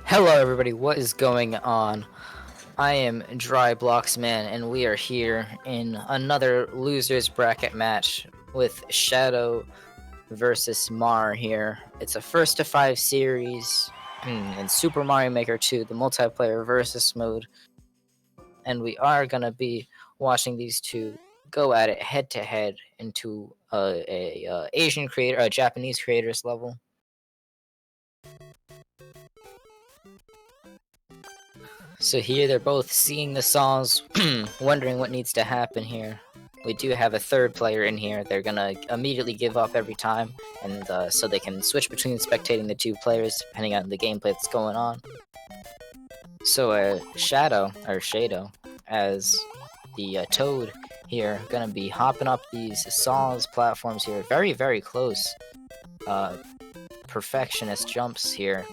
Hello everybody, what is going on? I am Dry Blocks Man and we are here in another losers bracket match with Shadow versus Marr here. It's a first to 5 series in Super Mario Maker 2, the multiplayer versus mode. And we are gonna be watching these two go at it head to head into a Asian creator, a Japanese creators level. So here they're both seeing the songs, wondering what needs to happen here. We do have a third player in here. They're gonna immediately give up every time, and so they can switch between spectating the two players depending on the gameplay that's going on. So Shadow, as the Toad here, gonna be hopping up these saws platforms here, very very close. Perfectionist jumps here.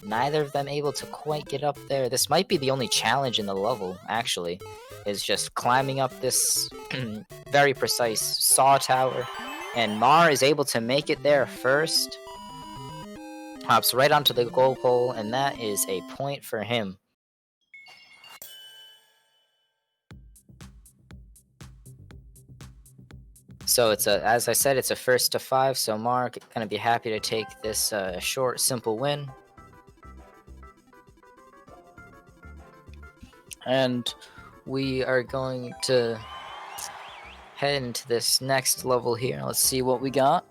Neither of them able to quite get up there. This might be the only challenge in the level, actually, is just climbing up this very precise saw tower. And Marr is able to make it there first. Hops right onto the goal pole, and that is a point for him. So as I said, it's a first to 5, so Marr gonna be happy to take this short, simple win. And we are going to head into this next level here. Let's see what we got.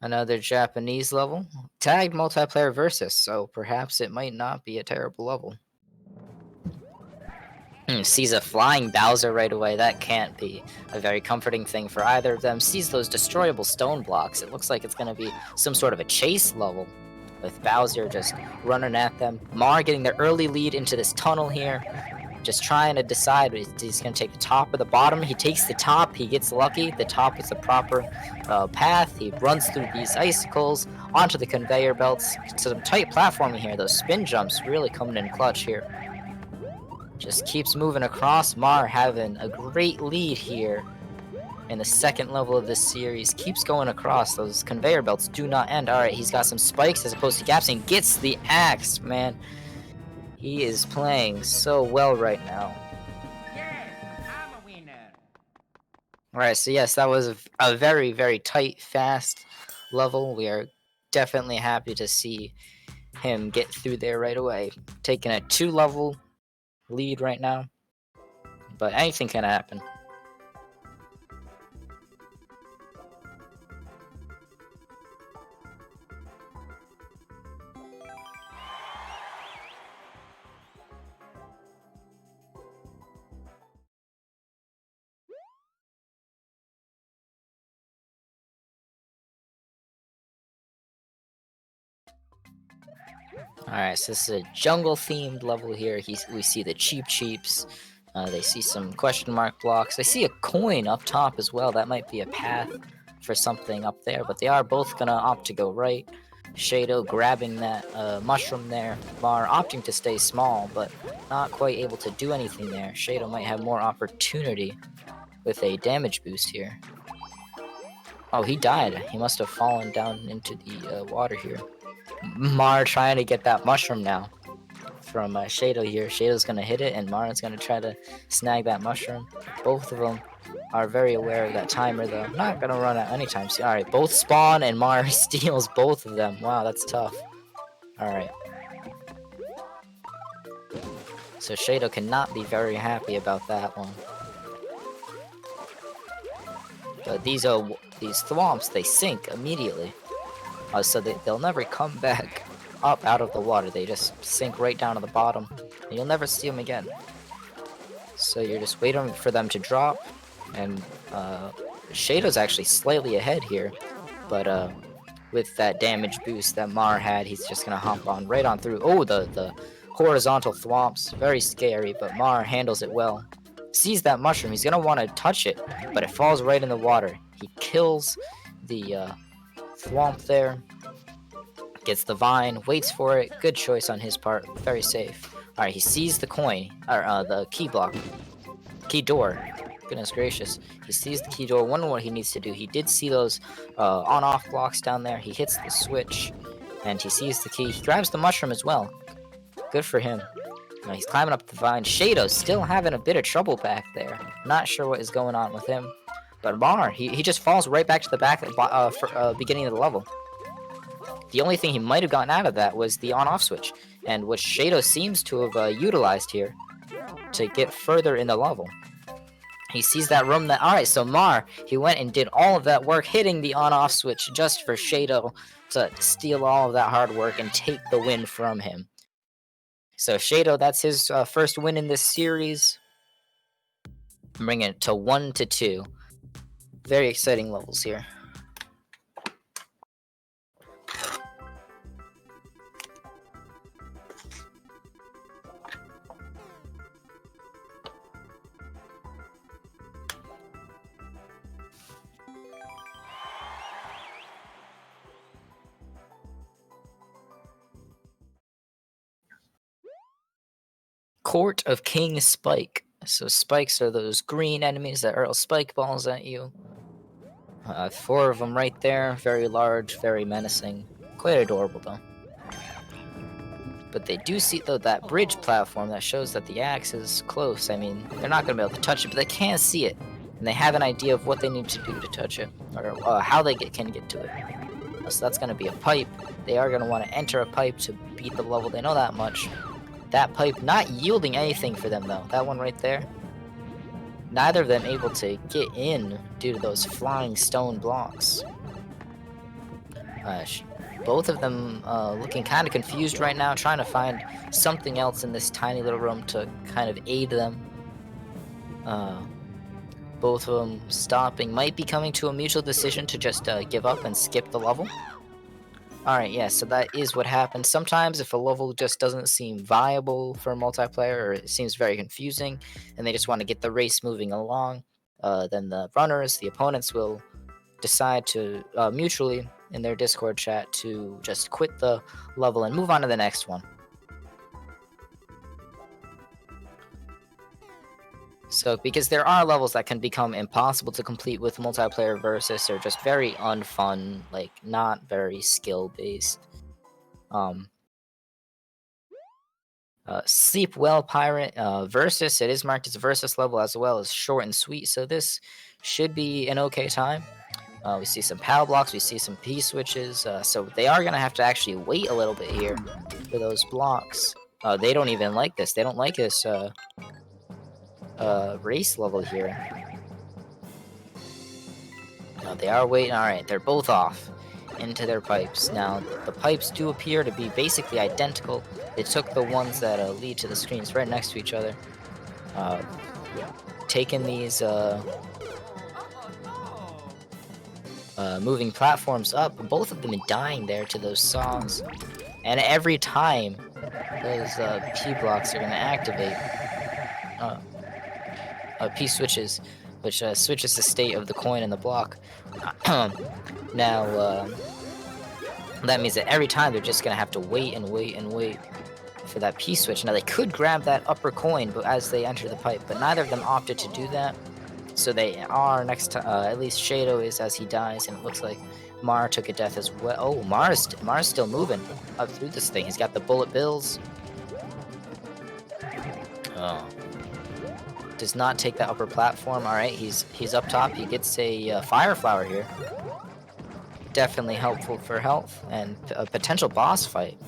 Another Japanese level. Tagged multiplayer versus, so perhaps it might not be a terrible level. Sees a flying Bowser right away. That can't be a very comforting thing for either of them. Sees those destroyable stone blocks. It looks like it's going to be some sort of a chase level, with Bowser just running at them. Marr getting the early lead into this tunnel here, just trying to decide if he's going to take the top or the bottom. He takes the top, he gets lucky. The top is the proper path. He runs through these icicles onto the conveyor belts. Some tight platforming here. Those spin jumps really coming in clutch here. Just keeps moving across. Marr having a great lead here in the second level of this series. Keeps going across. Those conveyor belts do not end. Alright, he's got some spikes as opposed to gaps and gets the axe, man. He is playing so well right now. Yes, I'm a winner. Alright, so yes, that was a very, very tight, fast level. We are definitely happy to see him get through there right away. Taking a 2-level lead right now. But anything can happen. Alright, so this is a jungle-themed level here. We see the Cheep Cheeps. They see some question mark blocks. They see a coin up top as well. That might be a path for something up there, but they are both gonna opt to go right. Shadow grabbing that mushroom there. Marr opting to stay small, but not quite able to do anything there. Shadow might have more opportunity with a damage boost here. Oh, he died. He must have fallen down into the water here. Marr trying to get that mushroom now from Shadow here. Shadow's gonna hit it, and Marr's gonna try to snag that mushroom. Both of them are very aware of that timer, though. Not gonna run out anytime soon. Alright, both spawn, and Marr steals both of them. Wow, that's tough. Alright. So Shadow cannot be very happy about that one. But these thwomps, they sink immediately. So they'll never come back up out of the water. They just sink right down to the bottom, and you'll never see them again. So you're just waiting for them to drop, and Shadow's actually slightly ahead here, but with that damage boost that Marr had, he's just gonna hop on right on through. Oh, the horizontal thwomps, very scary, but Marr handles it well. Sees that mushroom, he's gonna want to touch it, but it falls right in the water. He kills the thwomp there, gets the vine, waits for it. Good choice on his part, very safe. Alright, he sees the coin, or the key block, key door. Goodness gracious. He sees the key door, wondering what he needs to do. He did see those on-off blocks down there. He hits the switch, and he sees the key. He grabs the mushroom as well. Good for him. He's climbing up the vine. Shado's still having a bit of trouble back there. Not sure what is going on with him. But Marr, he just falls right back to the back beginning of the level. The only thing he might have gotten out of that was the on-off switch, and which Shadow seems to have utilized here to get further in the level. He sees that room that... Alright, so Marr, he went and did all of that work, hitting the on-off switch just for Shadow to steal all of that hard work and take the win from him. So Shadow, that's his first win in this series. Bringing it to 1-2. Very exciting levels here. Court of King Spike. So spikes are those green enemies that hurl spike balls at you. 4 of them right there. Very large, very menacing. Quite adorable though. But they do see though that bridge platform that shows that the axe is close. I mean, they're not going to be able to touch it, but they can see it. And they have an idea of what they need to do to touch it. Or how they can get to it. So that's going to be a pipe. They are going to want to enter a pipe to beat the level. They know that much. That pipe not yielding anything for them though. That one right there. Neither of them able to get in due to those flying stone blocks. Both of them looking kind of confused right now, trying to find something else in this tiny little room to kind of aid them. Both of them stopping, might be coming to a mutual decision to just give up and skip the level. Alright, yeah, so that is what happens. Sometimes if a level just doesn't seem viable for multiplayer, or it seems very confusing, and they just want to get the race moving along, then the runners, the opponents, will decide to mutually, in their Discord chat, to just quit the level and move on to the next one. So, because there are levels that can become impossible to complete with multiplayer versus, or just very unfun, like, not very skill-based. Sleep Well Pirate versus, it is marked as a versus level as well as short and sweet, so this should be an okay time. We see some POW blocks, we see some P switches, so they are going to have to actually wait a little bit here for those blocks. They don't even like this, they don't like this race level here. No, they are waiting. Alright, they're both off into their pipes. Now, the pipes do appear to be basically identical. They took the ones that lead to the screens right next to each other. Taking these moving platforms up, both of them dying there to those saws. And every time those P blocks are going to activate, P switches, which switches the state of the coin in the block. Now, that means that every time they're just going to have to wait and wait and wait for that P switch. Now, they could grab that upper coin but as they enter the pipe, but neither of them opted to do that. So they are next to, at least Shadow is as he dies, and it looks like Marr took a death as well. Oh, Marr's still moving up through this thing. He's got the bullet bills. Oh. Does not take that upper platform. Alright, he's up top. He gets a fire flower here. Definitely helpful for health and a potential boss fight.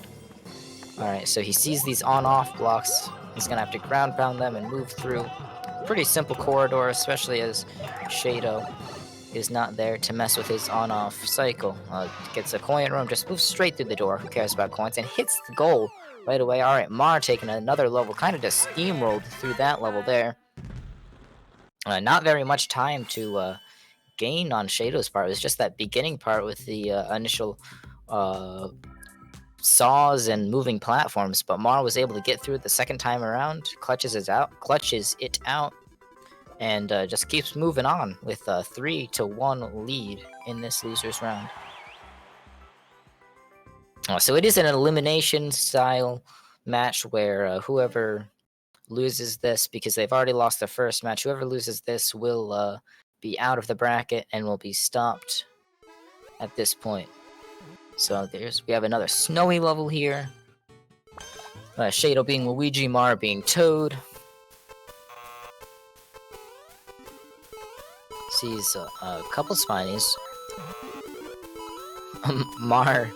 Alright, so he sees these on-off blocks. He's gonna have to ground pound them and move through. Pretty simple corridor, especially as Shadow is not there to mess with his on-off cycle. Gets a coin room, just moves straight through the door. Who cares about coins? And hits the goal right away. Alright, Marr taking another level. Kind of just steamrolled through that level there. Not very much time to gain on Shadow's part. It was just that beginning part with the initial saws and moving platforms, but Marr was able to get through it the second time around, clutches it out, and just keeps moving on with a 3-1 lead in this losers round. So it is an elimination style match where whoever loses this, because they've already lost the first match, whoever loses this will be out of the bracket and will be stopped at this point. So we have another snowy level here. Shadow being Luigi, Marr being Toad. Sees a couple Spinies. Marr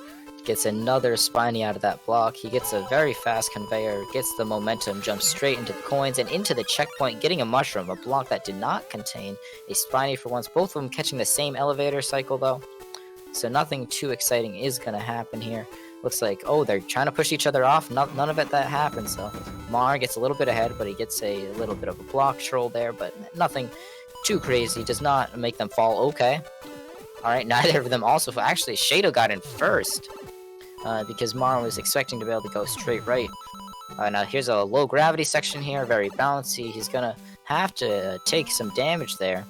gets another Spiny out of that block. He gets a very fast conveyor, gets the momentum, jumps straight into the coins and into the checkpoint, getting a mushroom, a block that did not contain a Spiny for once. Both of them catching the same elevator cycle though. So nothing too exciting is going to happen here. Looks like, oh, they're trying to push each other off. None of that happens though. Marr gets a little bit ahead, but he gets a little bit of a block troll there, but nothing too crazy. Does not make them fall. Okay. Alright, neither of them also. Actually, Shadow got in first. Because Marr was expecting to be able to go straight right. Now here's a low gravity section here, very bouncy. He's gonna have to take some damage there.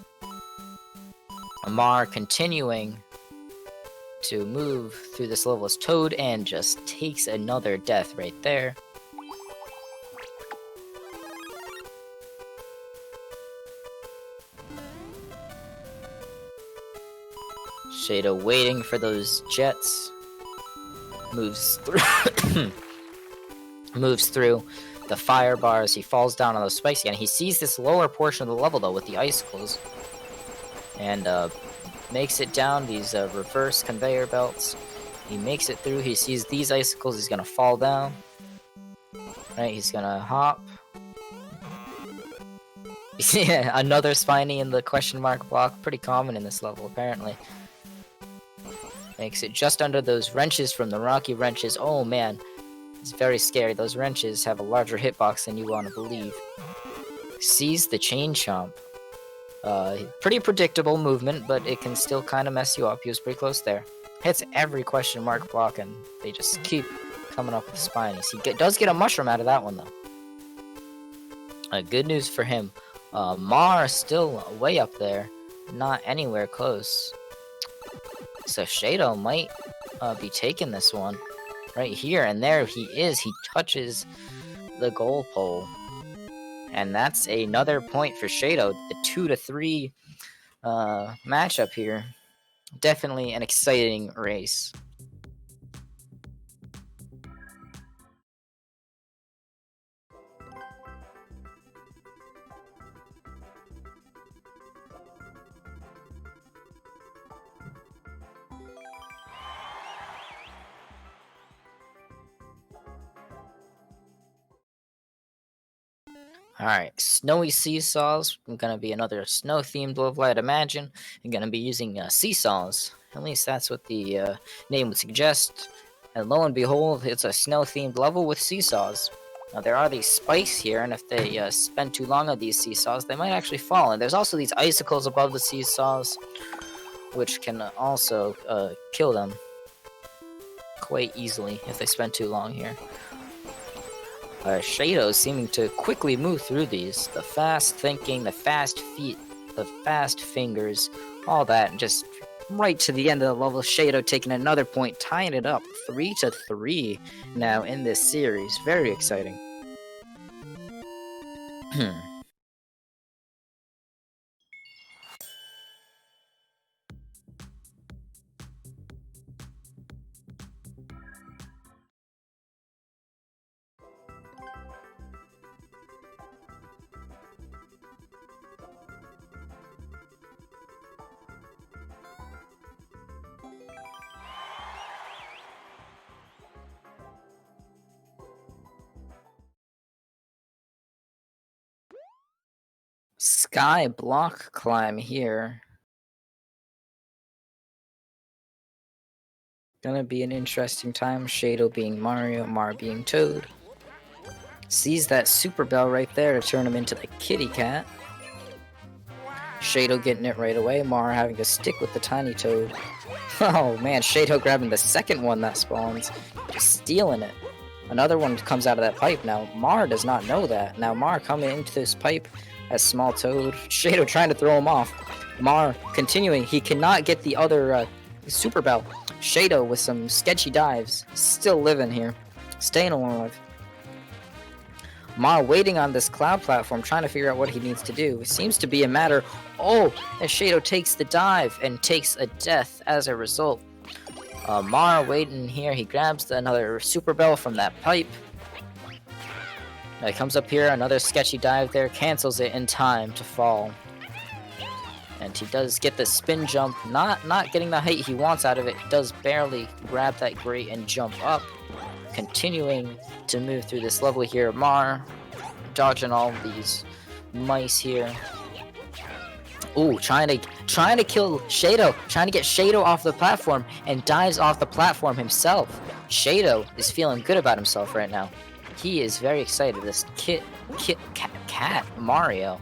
Marr continuing to move through this level as Toad and just takes another death right there. Shadow waiting for those jets. Moves through moves through the fire bars. He falls down on those spikes again. He sees this lower portion of the level though with the icicles, and makes it down these reverse conveyor belts. He makes it through. He sees these icicles. He's gonna fall down. Right, he's gonna hop. Yeah, another Spiny in the question mark block. Pretty common in this level apparently. Makes it just under those wrenches from the rocky wrenches. Oh man, it's very scary. Those wrenches have a larger hitbox than you want to believe. Sees the chain chomp. Pretty predictable movement, but it can still kind of mess you up. He was pretty close there. Hits every question mark block, and they just keep coming up with Spinies. He does get a mushroom out of that one, though. Good news for him. Marr still way up there, not anywhere close. So Shadow might be taking this one right here, and there he is. He touches the goal pole. And that's another point for Shadow. The 2-3 matchup here. Definitely an exciting race. Alright, snowy seesaws. Gonna be another snow-themed level, I'd imagine. I'm gonna be using seesaws. At least that's what the name would suggest. And lo and behold, it's a snow-themed level with seesaws. Now there are these spikes here, and if they spend too long on these seesaws, they might actually fall. And there's also these icicles above the seesaws, which can also kill them quite easily if they spend too long here. Shadow seeming to quickly move through these. The fast thinking, the fast feet, the fast fingers, all that, and just right to the end of the level. Shadow taking another point, tying it up 3-3 now in this series. Very exciting. Sky block climb here. Gonna be an interesting time. Shadow being Mario, Marr being Toad. Sees that super bell right there to turn him into the kitty cat. Shadow getting it right away. Marr having to stick with the tiny Toad. Oh man, Shadow grabbing the second one that spawns. Just stealing it. Another one comes out of that pipe now. Marr does not know that. Now Marr coming into this pipe as small Toad. Shadow trying to throw him off. Marr continuing. He cannot get the other super bell. Shadow with some sketchy dives. Still living here. Staying alive. Marr waiting on this cloud platform, trying to figure out what he needs to do. It seems to be a matter, oh, and Shadow takes the dive and takes a death as a result. Marr waiting here, he grabs another Super Bell from that pipe. He comes up here, another sketchy dive there, cancels it in time to fall. And he does get the spin jump, not getting the height he wants out of it, does barely grab that grate and jump up. Continuing to move through this level here, Marr dodging all these mice here. Ooh, trying to kill Shadow, trying to get Shadow off the platform, and dives off the platform himself. Shadow is feeling good about himself right now. He is very excited. This cat Mario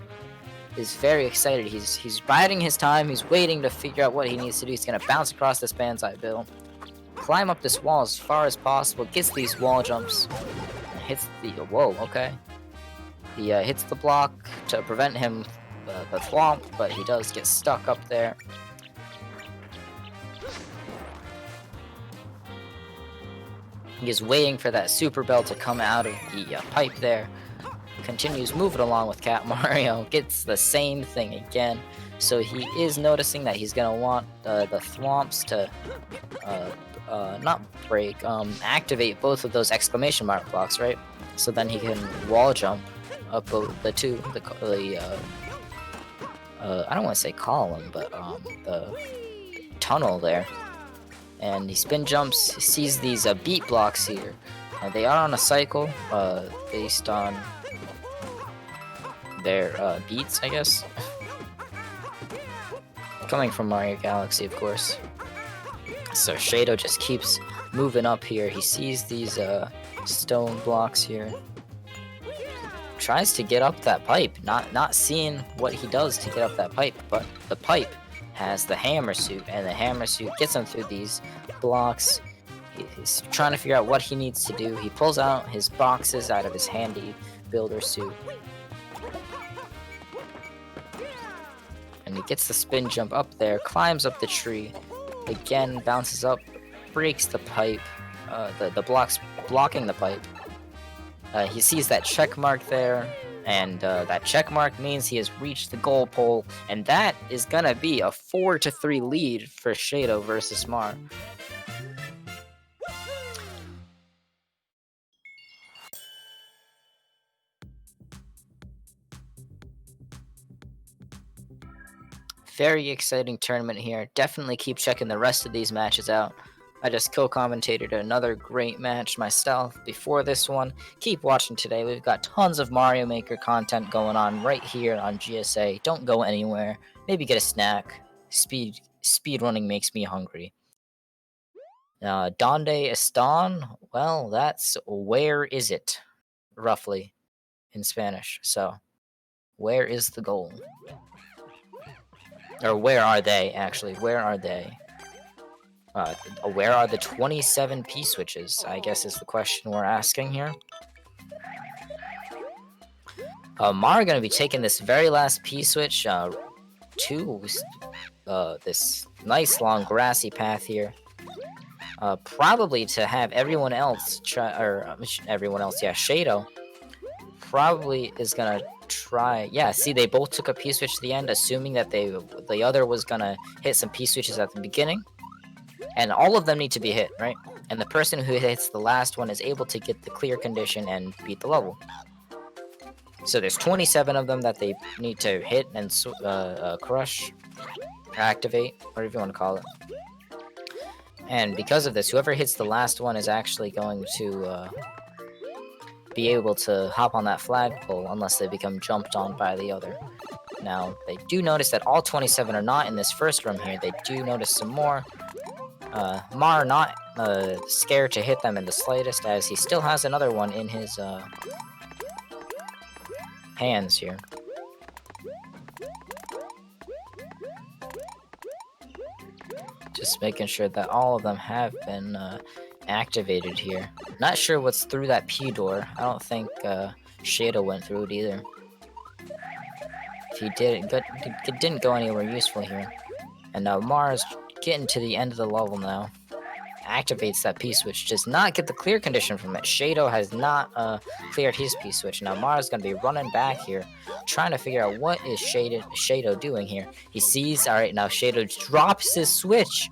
is very excited. He's biding his time. He's waiting to figure out what he needs to do. He's gonna bounce across this banzai bill, climb up this wall as far as possible, gets these wall jumps, hits the whoa. Okay, he hits the block to prevent him the thwomp, but he does get stuck up there. He is waiting for that Super Bell to come out of the pipe there. Continues moving along with Cat Mario, gets the same thing again. So he is noticing that he's gonna want the thwomps to not break, activate both of those exclamation mark blocks, right? So then he can wall jump up the two, I don't want to say column, but the tunnel there. And he spin jumps, sees these beat blocks here. They are on a cycle, based on their beats, I guess. Coming from Mario Galaxy, of course. So Shadow just keeps moving up here. He sees these stone blocks here. Tries to get up that pipe, not seeing what he does to get up that pipe, but the pipe has the hammer suit, and the hammer suit gets him through these blocks. He's trying to figure out what he needs to do. He pulls out his boxes out of his handy builder suit. And he gets the spin jump up there, climbs up the tree, again bounces up, breaks the pipe, the blocks blocking the pipe. He sees that check mark there, and that check mark means he has reached the goal pole, and that is gonna be a 4-3 lead for Shadow versus Marr. Very exciting tournament here. Definitely keep checking the rest of these matches out. I just co-commentated another great match myself before this one. Keep watching today. We've got tons of Mario Maker content going on right here on GSA. Don't go anywhere. Maybe get a snack. Speedrunning makes me hungry. Donde están? Well, that's where is it, roughly, in Spanish. So, where is the goal? Or where are they, actually? Where are they? Where are the 27 P-switches, I guess is the question we're asking here. Marr gonna be taking this very last P-switch to this nice long grassy path here. Probably to have everyone else try, or everyone else, yeah, Shadow probably is gonna try. Yeah, see, they both took a P-switch at the end, assuming that the other was gonna hit some P-switches at the beginning. And all of them need to be hit, right? And the person who hits the last one is able to get the clear condition and beat the level. So there's 27 of them that they need to hit and crush, activate, whatever you want to call it. And because of this, whoever hits the last one is actually going to be able to hop on that flagpole unless they become jumped on by the other. Now, they do notice that all 27 are not in this first room here. They do notice some more. Marr not scared to hit them in the slightest, as he still has another one in his hands here. Just making sure that all of them have been activated here. Not sure what's through that P door. I don't think Shadow went through it either. If he did, it didn't go anywhere useful here. And now Marr's getting to the end of the level now. activates that P-switch. Does not get the clear condition from it. Shadow has not cleared his P-switch. Now Marr's going to be running back here, trying to figure out what is Shadow doing here. He sees, alright, now Shadow drops his switch.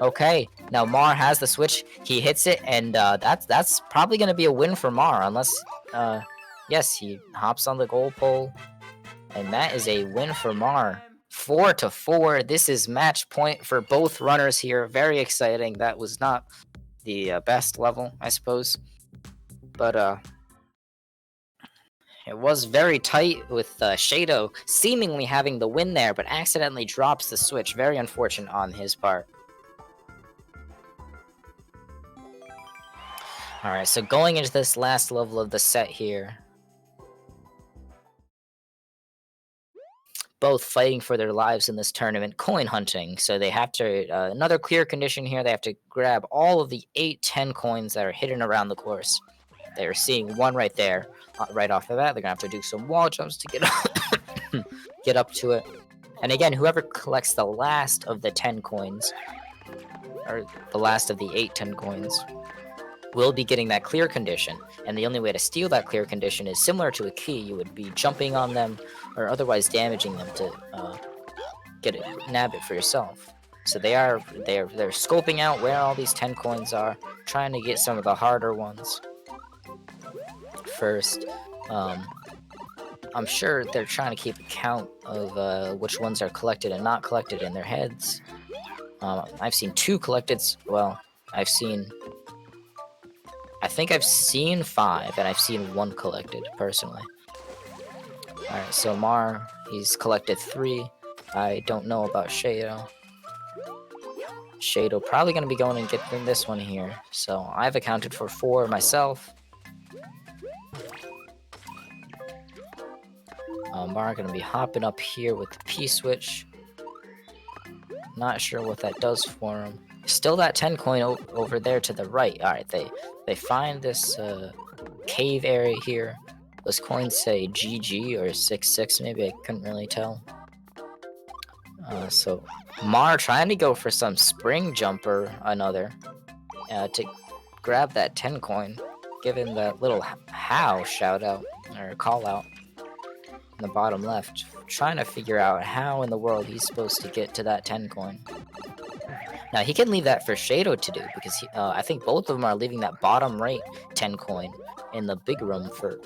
Okay, now Marr has the switch. He hits it, and that's probably going to be a win for Marr, unless, yes, he hops on the goal pole, and that is a win for Marr. 4-4. This is match point for both runners here. Very exciting. That was not the best level, I suppose, but it was very tight with Shadow seemingly having the win there, but accidentally drops the switch. Very unfortunate on his part. Alright, so going into this last level of the set here, both fighting for their lives in this tournament, coin hunting. So they have to, another clear condition here, they have to grab all of the 8-10 coins that are hidden around the course. They're seeing one right there, right off the bat. They're going to have to do some wall jumps to get up, get up to it. And again, whoever collects the last of the 10 coins, or the last of the 8-10 coins, will be getting that clear condition, and the only way to steal that clear condition is similar to a key. You would be jumping on them or otherwise damaging them to get it, nab it for yourself. So they're scoping out where all these 10 coins are, trying to get some of the harder ones first. I'm sure they're trying to keep a count of which ones are collected and not collected in their heads. I've seen 2 collected. Well, I think I've seen 5, and I've seen 1 collected, personally. Alright, so Marr, he's collected 3. I don't know about Shadow. Shadow probably going to be going and getting this one here. So I've accounted for 4 myself. Marr going to be hopping up here with the P-switch. Not sure what that does for him. Still that 10 coin over there to the right. Alright, they find this cave area here. Those coins say GG or 66, maybe, I couldn't really tell. So Marr trying to go for some spring jumper, another, to grab that 10 coin, given that little how shout out, or call out in the bottom left. Trying to figure out how in the world he's supposed to get to that 10 coin. Now, he can leave that for Shadow to do, because I think both of them are leaving that bottom right 10 coin in the big room for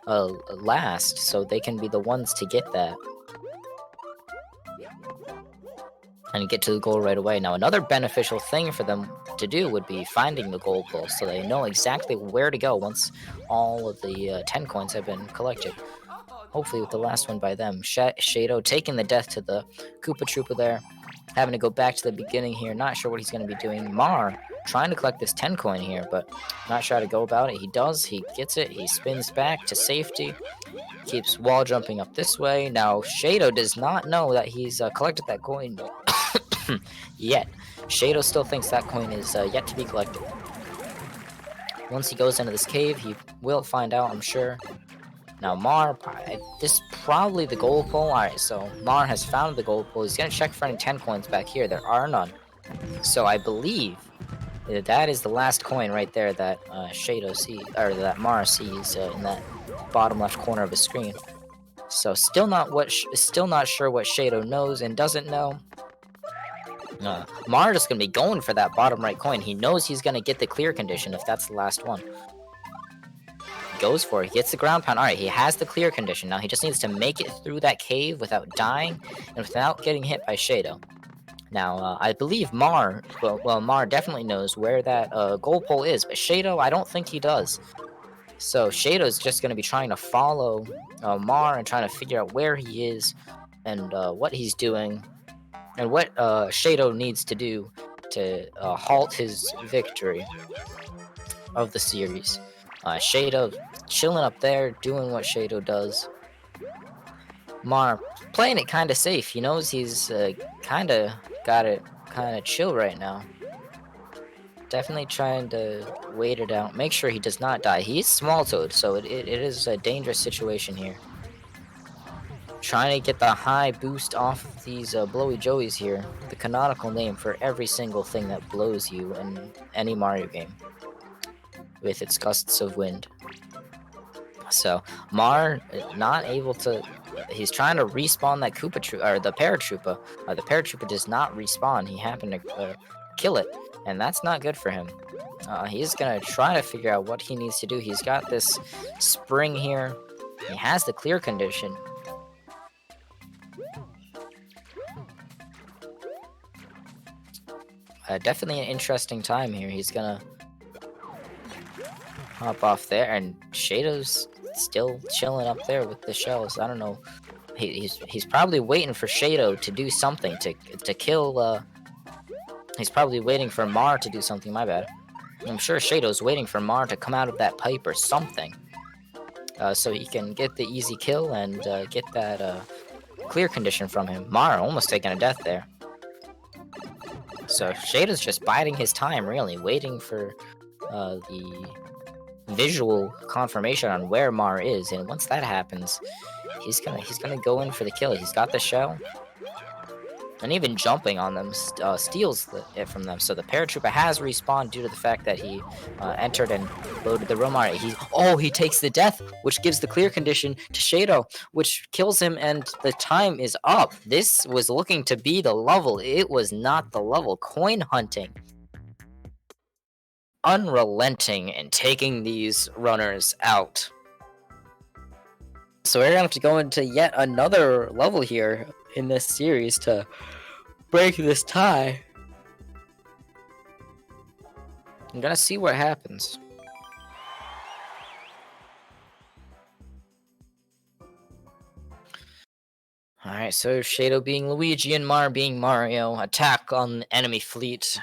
last, so they can be the ones to get that. And get to the goal right away. Now, another beneficial thing for them to do would be finding the goal pole, so they know exactly where to go once all of the 10 coins have been collected. Hopefully with the last one by them. Shadow taking the death to the Koopa Troopa there. Having to go back to the beginning here. Not sure what he's going to be doing. Marr trying to collect this 10 coin here, but not sure how to go about it. He does. He gets it. He spins back to safety. Keeps wall jumping up this way. Now, Shadow does not know that he's collected that coin yet. Shadow still thinks that coin is yet to be collected. Once he goes into this cave, he will find out, I'm sure. Now, Marr, this is probably the goal pole. Alright, so Marr has found the goal pole. He's going to check for any 10 coins back here. There are none. So I believe that is the last coin right there that Shadow sees, or that Marr sees in that bottom left corner of his screen. So still not sure what Shadow knows and doesn't know. Marr just going to be going for that bottom right coin. He knows he's going to get the clear condition if that's the last one. Goes for it. He gets the ground pound. Alright, he has the clear condition. Now he just needs to make it through that cave without dying and without getting hit by Shadow. Now, I believe Marr, well, Marr definitely knows where that goal pole is, but Shadow, I don't think he does. So Shadow's just going to be trying to follow Marr and trying to figure out where he is and what he's doing and what Shadow needs to do to halt his victory of the series. Shadow chilling up there, doing what Shadow does. Marr playing it kind of safe. He knows he's kind of got it kind of chill right now. Definitely trying to wait it out. Make sure he does not die. He's small toad, so it is a dangerous situation here. trying to get the high boost off of these blowy joeys here. The canonical name for every single thing that blows you in any Mario game with its gusts of wind. So Marr not able to. He's trying to respawn that Koopa or the Paratroopa. The Paratroopa does not respawn. He happened to kill it, and that's not good for him. He's gonna try to figure out what he needs to do. He's got this spring here. He has the clear condition. Definitely an interesting time here. He's gonna hop off there, and Shadow's still chilling up there with the shells. I don't know. He's probably waiting for Shadow to do something to kill. He's probably waiting for Marr to do something. My bad. I'm sure Shadow's waiting for Marr to come out of that pipe or something, so he can get the easy kill and get that clear condition from him. Marr almost taking a death there. So Shadow's just biding his time, really, waiting for the visual confirmation on where Marr is, and once that happens, he's gonna go in for the kill. He's got the shell, and even jumping on them steals it from them. So the Paratroopa has respawned due to the fact that he entered and loaded the Romar. He takes the death, which gives the clear condition to Shadow, which kills him, and the time is up. This was looking to be the level. It was not the level. Coin hunting. Unrelenting in taking these runners out. So we're gonna have to go into yet another level here in this series to break this tie. I'm gonna see what happens. Alright, so Shadow being Luigi and Marr being Mario. Attack on the enemy fleet.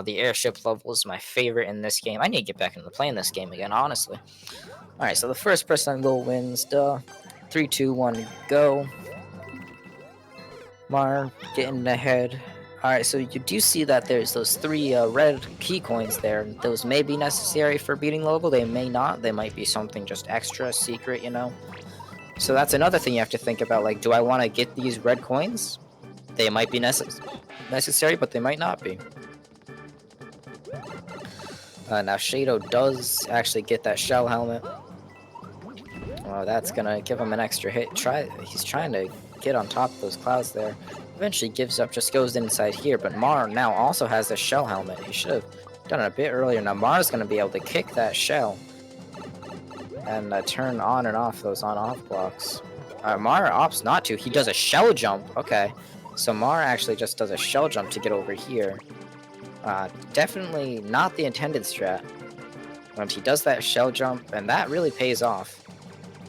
The airship level is my favorite in this game. I need to get back into playing this game again, honestly. Alright, so the first person goal wins. 3, 2, 1, go. Marr getting ahead. Alright, so you do see that there's those 3 red key coins there. Those may be necessary for beating the level. They may not. They might be something just extra secret, you know. So that's another thing you have to think about, like, do I want to get these red coins? They might be necessary, but they might not be. Now Shadow does actually get that shell helmet. Oh, that's gonna give him an extra hit. He's trying to get on top of those clouds there. Eventually gives up, just goes inside here, but Marr now also has the shell helmet. He should have done it a bit earlier. Now Marr's gonna be able to kick that shell and turn on and off those on-off blocks. Marr opts not to. He does a shell jump. Okay, so Marr actually just does a shell jump to get over here. Definitely not the intended strat. But he does that shell jump, and that really pays off.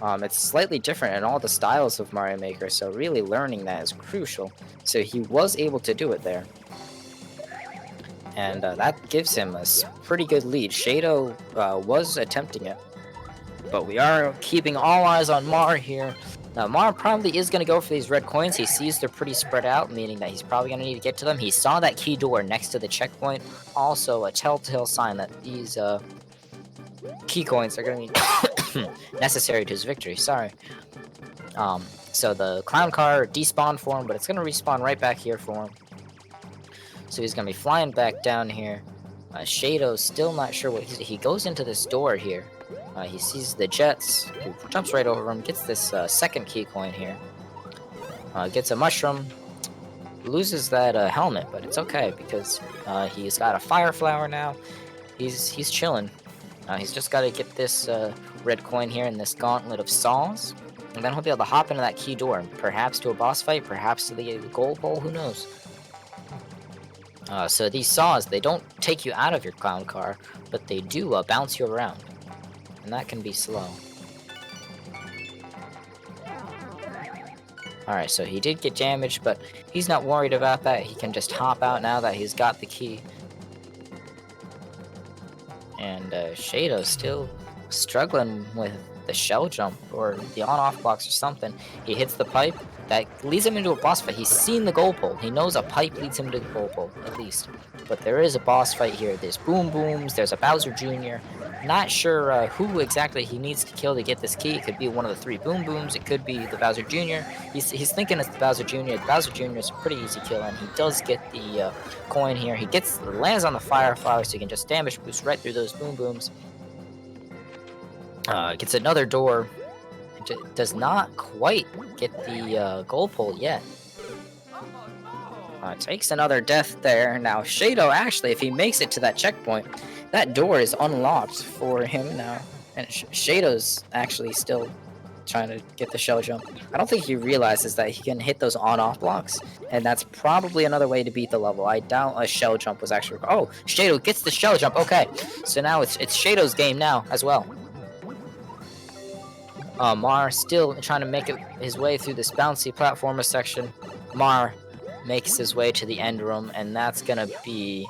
It's slightly different in all the styles of Mario Maker, so really learning that is crucial. So he was able to do it there. And that gives him a pretty good lead. Shadow was attempting it, but we are keeping all eyes on Marr here. Now, Marr probably is going to go for these red coins. He sees they're pretty spread out, meaning that he's probably going to need to get to them. He saw that key door next to the checkpoint. Also, a telltale sign that these key coins are going to be necessary to his victory. Sorry. So the clown car despawned for him, but it's going to respawn right back here for him. So he's going to be flying back down here. Shadow's still not sure what he goes into this door here. He sees the jets, he jumps right over him, gets this second key coin here. Gets a mushroom, loses that helmet, but it's okay because he's got a fire flower now. He's chilling. He's just got to get this red coin here in this gauntlet of saws, and then he'll be able to hop into that key door, perhaps to a boss fight, perhaps to the gold bowl, who knows. So these saws, they don't take you out of your clown car, but they do bounce you around. And that can be slow. Alright, so he did get damaged, but he's not worried about that. He can just hop out now that he's got the key. And Shadow's still struggling with the shell jump or the on-off blocks or something. He hits the pipe. That leads him into a boss fight. He's seen the goal pole. He knows a pipe leads him to the goal pole, at least. But there is a boss fight here. There's Boom Booms. There's a Bowser Jr. Not sure who exactly he needs to kill to get this key. It could be one of the 3 Boom Booms. It could be the Bowser Jr. He's thinking it's the Bowser Jr. The Bowser Jr. is a pretty easy kill, and he does get the coin here. He lands on the fire flower, so he can just damage boost right through those Boom Booms. Gets another door. Does not quite get the goal pole yet. Takes another death there. Now, Shadow, actually, if he makes it to that checkpoint, that door is unlocked for him now. And Shadow's actually still trying to get the shell jump. I don't think he realizes that he can hit those on-off blocks, and that's probably another way to beat the level. I doubt a shell jump was actually... Oh, Shadow gets the shell jump. Okay, so now it's Shadow's game now as well. Marr still trying to make his way through this bouncy platformer section. Marr makes his way to the end room, and that's gonna be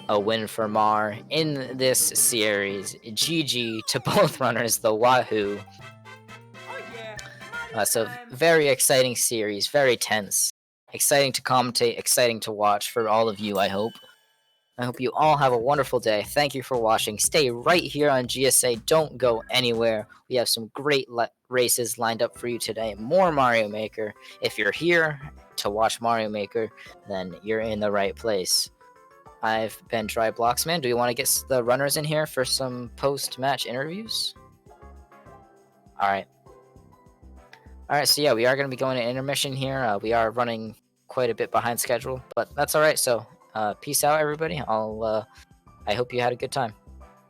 a win for Marr in this series. GG to both runners, the Wahoo. So very exciting series, very tense. Exciting to commentate, exciting to watch for all of you, I hope. I hope you all have a wonderful day. Thank you for watching. Stay right here on GSA. Don't go anywhere. We have some great races lined up for you today. More Mario Maker. If you're here to watch Mario Maker, then you're in the right place. I've been Dry Blocksman. Do you want to get the runners in here for some post-match interviews? Alright. Alright, so yeah, we are going to be going to intermission here. We are running quite a bit behind schedule, but that's alright. So, peace out, everybody. I hope you had a good time.